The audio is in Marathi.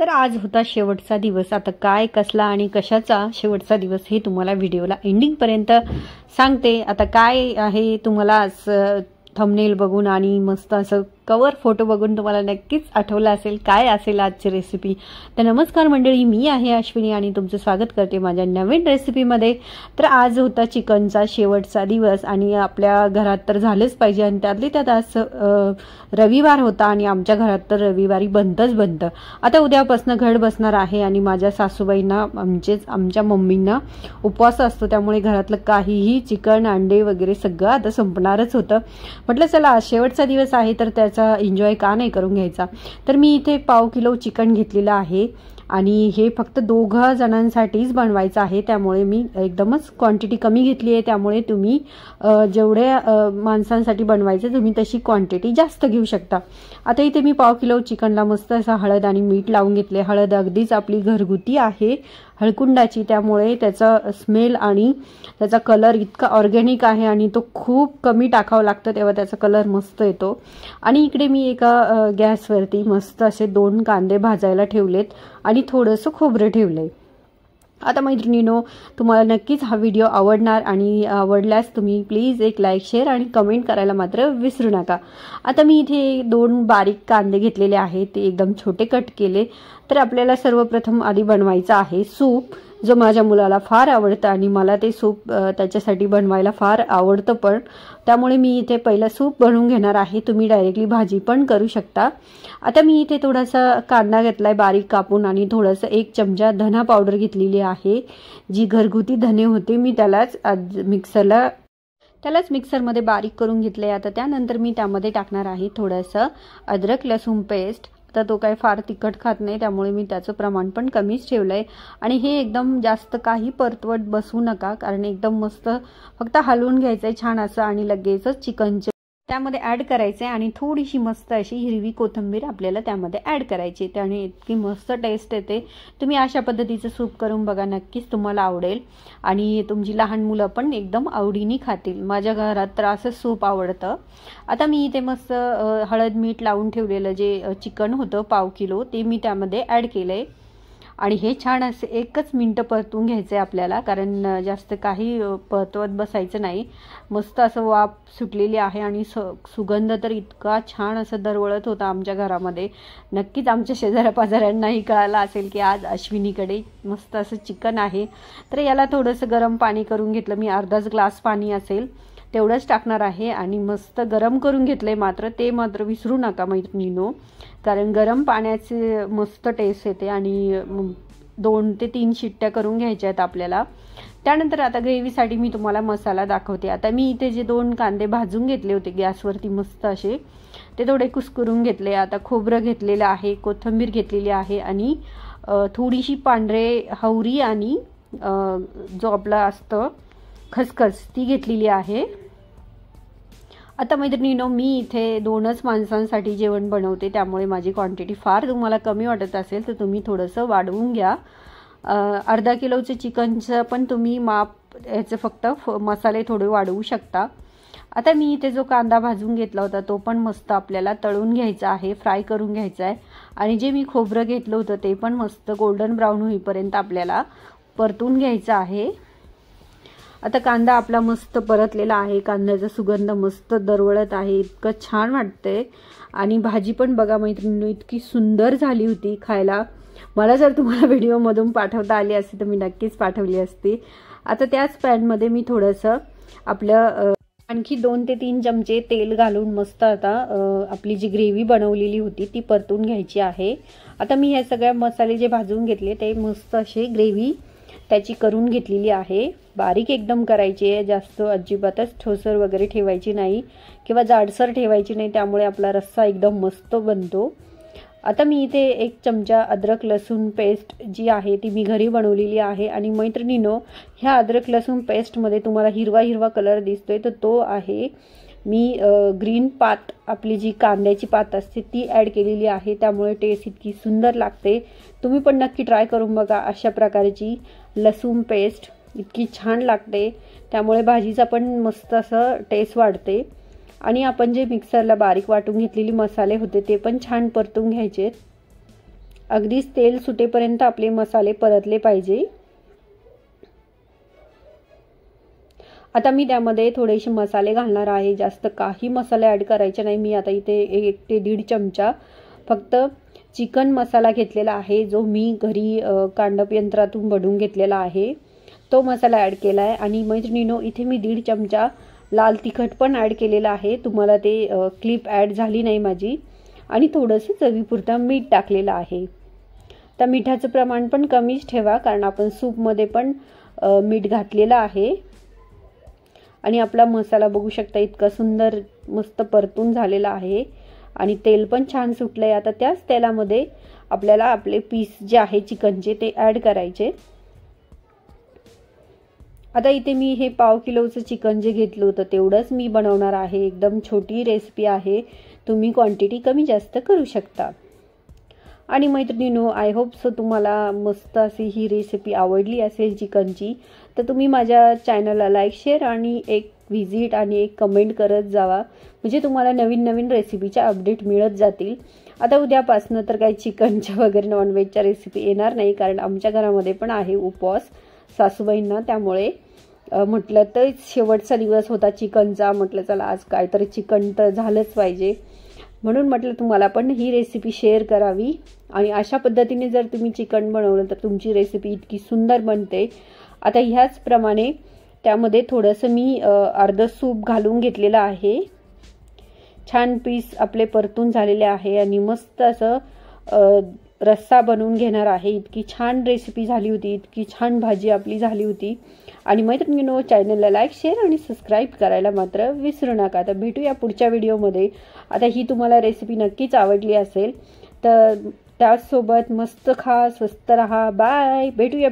तर आज होता शेवटचा दिवस। आता काय कसला आणि कशाचा शेवटचा दिवस हे तुम्हाला व्हिडिओला एंडिंगपर्यंत सांगते। आता काय आहे तुम्हाला थंबनेल बघून आणि मस्त असं कवर फोटो बघून तुम्हाला नक्कीच आठवलं असेल काय असेल आजची रेसिपी। तर नमस्कार मंडळी, मी आहे अश्विनी आणि तुमचं स्वागत करते माझ्या नवीन रेसिपीमध्ये। तर आज होता चिकनचा शेवटचा दिवस आणि आपल्या घरात तर झालेच पाहिजे आणि त्यातली त्यात आज रविवार होता आणि आमच्या घरात तर रविवारी बनतं। आता उद्यापासून घट बसणार आहे आणि माझ्या सासूबाईंना आमच्या मम्मींना उपवास असतो, त्यामुळे घरातलं काहीही चिकन अंडे वगैरे सगळं आता संपणारच होतं। म्हटलं चला शेवटचा दिवस आहे तर त्याचा एन्जॉय का नाही करून घ्यायचा। तर मी इथे पाव किलो चिकन घेतलेलं आहे आणि हे फक्त 2 जणांसाठीच बनवायचं आहे, त्यामुळे मी एकदमच क्वांटिटी कमी घेतली आहे। त्यामुळे तुम्ही जेवढ्या माणसांसाठी बनवायचं तुम्ही तशी क्वांटिटी जास्त घेऊ शकता। आता इथे मी पाव किलो चिकनला मस्त असा हळद आणि मीठ लावून घेतले। हळद अगदीच आपली घरगुती आहे हळकुंडाची, त्यामुळे त्याचा स्मेल आणि त्याचा कलर इतका ऑर्गॅनिक आहे आणि तो खूप कमी टाकावा लागतं तेव्हा त्याचा कलर मस्त येतो। आणि इकडे मी एका गॅसवरती मस्त असे 2 कांदे भाजायला ठेवलेत आणि थोडंसं खोबरं ठेवलंय। आता मैत्रिणींनो, तुम्हाला नक्कीच हा व्हिडिओ आवडणार आणि आवडल्यास तुम्ही प्लीज एक लाईक शेअर आणि कमेंट करायला मात्र विसरू नका। आता मी इथे 2 बारीक कांदे घेतलेले आहेत, ते एकदम छोटे कट केले। तर आपल्याला सर्वप्रथम आधी बनवायचं आहे सूप, जो माझ्या मुलाला फार आवडतं आणि मला ते सूप त्याच्यासाठी बनवायला फार आवडतं पण, त्यामुळे मी इथे पहिला सूप बनवून घेणार आहे। तुम्ही डायरेक्टली भाजी पण करू शकता। आता मी इथे थोडासा कांदा घेतलाय बारीक कापून आणि थोडंसं 1 चमचा धना पावडर घेतलेली आहे, जी घरगुती धने होते। मी त्यालाच मिक्सरमध्ये बारीक करून घेतले। आता त्यानंतर मी त्यामध्ये टाकणार आहे थोडंसं अद्रक लसूण पेस्ट। तर तो काय फार तिखट खात नाही, त्यामुळे मी त्याचं प्रमाण पण कमीच ठेवलंय। आणि हे एकदम जास्त काही परतवत बसू नका, कारण एकदम मस्त फक्त हलवून घ्यायचंय छान असं आणि लगेचच चिकनचे त्यामध्ये ॲड करायचे आणि थोडीशी मस्त अशी हिरवी कोथिंबीर आपल्याला त्यामध्ये ॲड करायची, त्याने इतकी मस्त टेस्ट येते। तुम्ही अशा पद्धतीचं सूप करून बघा, नक्कीच तुम्हाला आवडेल आणि तुमची लहान मुलं पण एकदम आवडीने खातील। माझ्या घरात तर असं सूप आवडतं। आता मी इथे मस्त हळद मीठ लावून ठेवलेलं जे चिकन होतं पाव किलो ते मी त्यामध्ये ॲड केलंय आणि हे छान असे 1च मिनिट परतून घ्यायचंय आपल्याला, कारण जास्त काही परतवत बसायचं नाही। मस्त असं वाफ सुटलेली आहे आणि सुगंध तर इतका छान असं दरवळत होता आमच्या घरामध्ये। नक्कीच आमच्या शेजाऱ्या-पाजाऱ्यांनाही कळालं असेल की आज अश्विनीकडे मस्त असं चिकन आहे। तर याला थोडंसं गरम पाणी करून घेतलं मी, अर्धाच ग्लास पाणी असेल तेवढंच टाकणार आहे आणि मस्त गरम करून घेतलंय। मात्र ते मात्र विसरू नका मैत्रिणींनो, कारण गरम पाण्याचे मस्त टेस्ट येते आणि 2 ते 3 शिट्ट्या करून घ्यायच्या आहेत आपल्याला। त्यानंतर आता ग्रेव्हीसाठी मी तुम्हाला मसाला दाखवते। आता मी इथे जे 2 कांदे भाजून घेतले होते गॅसवरती मस्त असे, ते थोडे कुस्करून घेतले। आता खोबरं घेतलेलं आहे, कोथिंबीर घेतलेली आहे आणि थोडीशी पांढरे हवरी आणि जो आपला असतं खसखस ती घेतलेली आहे। आता मैत्रिणींनो, मी इथे 2च माणसांसाठी जेवण बनवते, त्यामुळे माझी क्वांटिटी फार तुम्हाला कमी वाटत असेल तर तुम्ही थोडंसं वाढवून घ्या। अर्धा किलोचं चिकनचं पण तुम्ही माप याचे फक्त मसाले थोडे वाढवू शकता। आता मी इथे जो कांदा भाजून घेतला होता तो पण मस्त आपल्याला तळून घ्यायचा आहे, फ्राय करून घ्यायचा आहे आणि जे मी खोबरं घेतलं होतं ते पण मस्त गोल्डन ब्राऊन होईपर्यंत आपल्याला परतून घ्यायचं आहे। आता कांदा आपला मस्त परतलेला आहे, कांद्याचा सुगंध मस्त दरवळत आहे, इतकं छान वाटतंय आणि भाजी पण बघा मैत्रिणींनो इतकी सुंदर झाली होती खायला। मला जर तुम्हाला व्हिडिओमधून पाठवता आली असती तर मी नक्कीच पाठवली असती। आता त्याच पॅनमध्ये मी थोडंसं आपलं आणखी 2 ते 3 चमचे तेल घालून मस्त आता आपली जी ग्रेव्ही बनवलेली होती ती परतून घ्यायची आहे। आता मी हे सगळे मसाले जे भाजून घेतले ते मस्त असे ग्रेव्ही त्याची करून घेतलेली आहे। बारीक एकदम करायची आहे, जास्त अजिबातच ठोसर वगैरे ठेवायची नाही किंवा जाडसर ठेवायची नाही, त्यामुळे आपला रस्सा एकदम मस्त बनतो। आता मी इथे 1 चमचा अद्रक लसूण पेस्ट जी आहे ती मी घरी बनवलेली आहे आणि मैत्रिणींनो, ह्या अद्रक लसूण पेस्टमध्ये तुम्हाला हिरवा हिरवा कलर दिसतोय तर तो आहे मी ग्रीन पात आपली जी कांद्याची पात असते ती ॲड केलेली आहे, त्यामुळे टेस्ट इतकी सुंदर लागते। तुम्ही पण नक्की ट्राय करून बघा, अशा प्रकारची लसूण पेस्ट इतकी छान लागते, त्यामुळे भाजीचा पण मस्त असं टेस्ट वाढते। आणि आपण जे मिक्सरला बारीक वाटून घेतलेली मसाले होते ते पण छान परतून घ्यायचे। अगदीच तेल सुटेपर्यंत आपले मसाले परतले पाहिजे। आता मी त्यामध्ये थोडेसे मसाले घालणार आहे, जास्त काही मसाले ॲड करायचे नाही। मी आता इथे 1 ते 1.5 चमचा फक्त चिकन मसाला घेतलेला आहे, जो मी घरी कांडप यंत्रातून बनवून घेतलेला आहे, तो मसाला ॲड केला आहे। आणि मैत्रिणींनो, इथे मी 1.5 चमचा लाल तिखट पण ॲड केलेला आहे, तुम्हाला ते क्लिप ॲड झाली नाही माझी। आणि थोडंसं चवीपुरतं मीठ टाकलेलं आहे। तर मिठाचं प्रमाण पण कमीच ठेवा, कारण आपण सूपमध्ये पण मीठ घातलेलं आहे। आणि आपला मसाला बघू शकता इतका सुंदर मस्त परतून झालेला आहे आणि तेल पण छान सुटलंय। आता त्याच तेलामध्ये आपल्याला आपले पीस जे आहे चिकनचे ते ॲड करायचे। आता इथे मी हे पाव किलोचं चिकन जे घेतलं होतं तेवढंच मी बनवणार आहे। एकदम छोटी रेसिपी आहे, तुम्ही क्वांटिटी कमी जास्त करू शकता। आणि मैत्रिणींनो, आय होप सो तुम्हाला मस्त अशी ही रेसिपी आवडली असेल चिकनची। तर तुम्ही माझ्या चॅनलला लाईक, शेअर आणि एक व्हिजिट आणि एक कमेंट करत जावा, म्हणजे तुम्हाला नवीन नवीन रेसिपीच्या अपडेट मिळत जातील। आता उद्यापासून तर काही चिकनच्या वगैरे नॉनव्हेजच्या रेसिपी येणार नाही, कारण आमच्या घरामध्ये पण आहे उपवास सासूबाईंना, त्यामुळे म्हटलं तर शेवटचा दिवस होता चिकनचा, म्हटलं चला आज काहीतरी चिकन तर झालंच पाहिजे, म्हणून म्हटलं तुम्हाला पण ही रेसिपी शेअर करावी। आणि अशा पद्धतीने जर तुम्ही चिकन बनवलं तर तुमची रेसिपी इतकी सुंदर बनते। आता ह्याचप्रमाणे त्यामध्ये थोडंसं मी अर्ध सूप घालून घेतलेलं आहे। छान पीस आपले परतून झालेले आहे आणि मस्त असं रस्सा बनवून घेणार आहे। इतकी छान रेसिपी झाली होती, इतकी छान भाजी आपली झाली होती। आणि मैत्रिणींनो, चॅनलला लाईक, शेअर आणि सबस्क्राईब करायला मात्र विसरू नका। तर भेटूया पुढच्या व्हिडिओमध्ये। आता ही तुम्हाला रेसिपी नक्कीच आवडली असेल, तर त्याचसोबत मस्त खा, स्वस्त रहा, बाय, भेटूया।